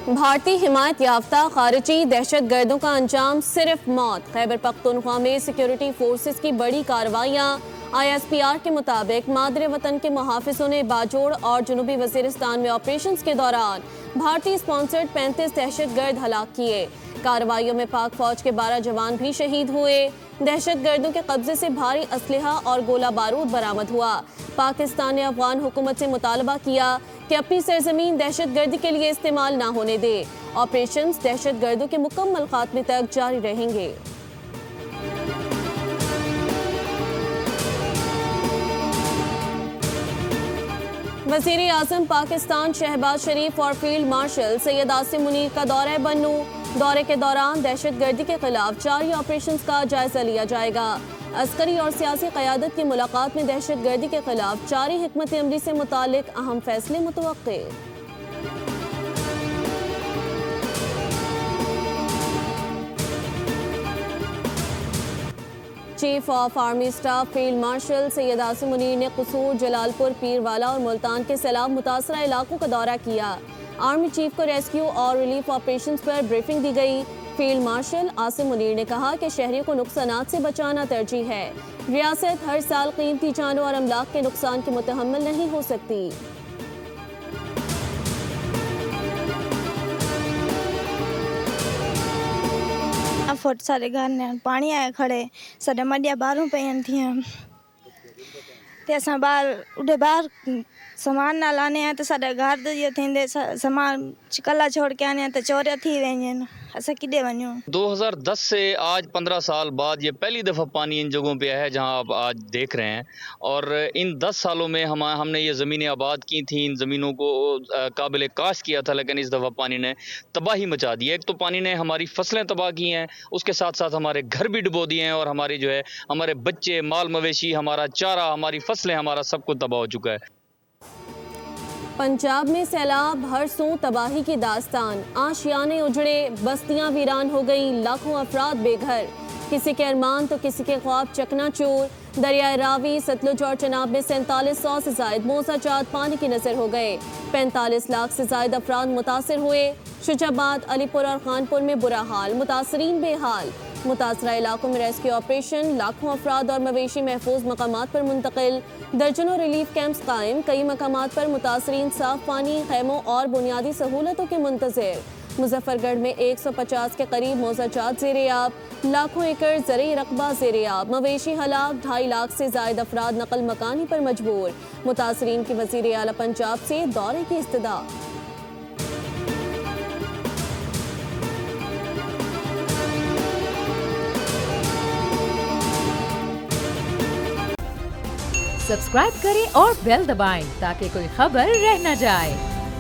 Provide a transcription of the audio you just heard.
بھارتی حمایت یافتہ خارجی دہشت گردوں کا انجام صرف موت۔ خیبر پختونخوا میں سیکیورٹی فورسز کی بڑی کارروائیاں۔ ISPR کے مطابق مادر وطن کے محافظوں نے باجوڑ اور جنوبی وزیرستان میں آپریشنز کے دوران بھارتی سپانسرڈ 35 دہشت گرد ہلاک کیے۔ کارروائیوں میں پاک فوج کے 12 جوان بھی شہید ہوئے۔ دہشت گردوں کے قبضے سے بھاری اسلحہ اور گولہ بارود برآمد ہوا۔ پاکستان نے افغان حکومت سے مطالبہ کیا کہ اپنی سرزمین دہشت گردی کے لیے استعمال نہ ہونے دے۔ آپریشنز دہشت گردوں کے مکمل خاتمے تک جاری رہیں گے۔ وزیر اعظم پاکستان شہباز شریف اور فیلڈ مارشل سید عاصم منیر کا دورہ بنو۔ دورے کے دوران دہشت گردی کے خلاف جاری آپریشنز کا جائزہ لیا جائے گا۔ عسکری اور سیاسی قیادت کی ملاقات میں دہشت گردی کے خلاف جاری حکمت عملی سے متعلق اہم فیصلے متوقع۔ Chief of army staff field marshal Syed Asim Munir نے قصور، جلال پور، پیر والا اور ملتان کے سیلاب متاثرہ علاقوں کا دورہ کیا۔ آرمی چیف کو ریسکیو اور ریلیف آپریشنز پر بریفنگ دی گئی۔ فیلڈ مارشل عاصم منیر نے کہا کہ شہریوں کو نقصانات سے بچانا ترجیح ہے۔ ریاست ہر سال قیمتی جانوں اور املاک کے نقصان کی متحمل نہیں ہو سکتی۔ فٹ سارے گھر نے پانی آئے کھڑے سارے مڈیا باہروں پہ تھیں تے اساں باہر اڈے باہر سامان نہ لانے ہیں تو سارے گھر یہ تھے سامان چکلا چھوڑ کے آنے تو چوریا تھی رہی ہیں ایسا کدے ونیوں۔ 2010 سے آج 15 سال بعد یہ پہلی دفعہ پانی ان جگہوں پہ ہے جہاں آپ آج دیکھ رہے ہیں، اور ان 10 سالوں میں ہم نے یہ زمینیں آباد کی تھیں، ان زمینوں کو قابل کاشت کیا تھا، لیکن اس دفعہ پانی نے تباہی مچا دی ہے۔ ایک تو پانی نے ہماری فصلیں تباہ کی ہیں، اس کے ساتھ ساتھ ہمارے گھر بھی ڈبو دیے ہیں، اور ہماری ہمارے بچے، مال مویشی، ہمارا چارہ، ہماری فصلیں، ہمارا سب کچھ تباہ ہو چکا ہے۔ پنجاب میں سیلاب ہر سو تباہی کی داستان۔ آشیانے اجڑے، بستیاں ویران ہو گئیں، لاکھوں افراد بے گھر۔ کسی کے ارمان تو کسی کے خواب چکنا چور۔ دریائے راوی، ستلج اور چناب میں 4700 سے زائد موزہ جات پانی کی نظر ہو گئے۔ 45 لاکھ سے زائد افراد متاثر ہوئے۔ شجاع آباد، علی پور اور خانپور میں برا حال، متاثرین بے حال۔ متاثرہ علاقوں میں ریسکیو آپریشن، لاکھوں افراد اور مویشی محفوظ مقامات پر منتقل۔ درجنوں ریلیف کیمپس قائم، کئی مقامات پر متاثرین صاف پانی، خیموں اور بنیادی سہولتوں کے منتظر۔ مظفر گڑھ میں 150 کے قریب موزہ جات زیر آب، لاکھوں ایکڑ زرعی رقبہ زیر آب، مویشی ہلاک، 2.5 لاکھ سے زائد افراد نقل مکانی پر مجبور۔ متاثرین کی وزیر اعلیٰ پنجاب سے دورے کی استدعا۔ سبسکرائب کریں اور بیل دبائیں تاکہ کوئی خبر رہ نہ جائے۔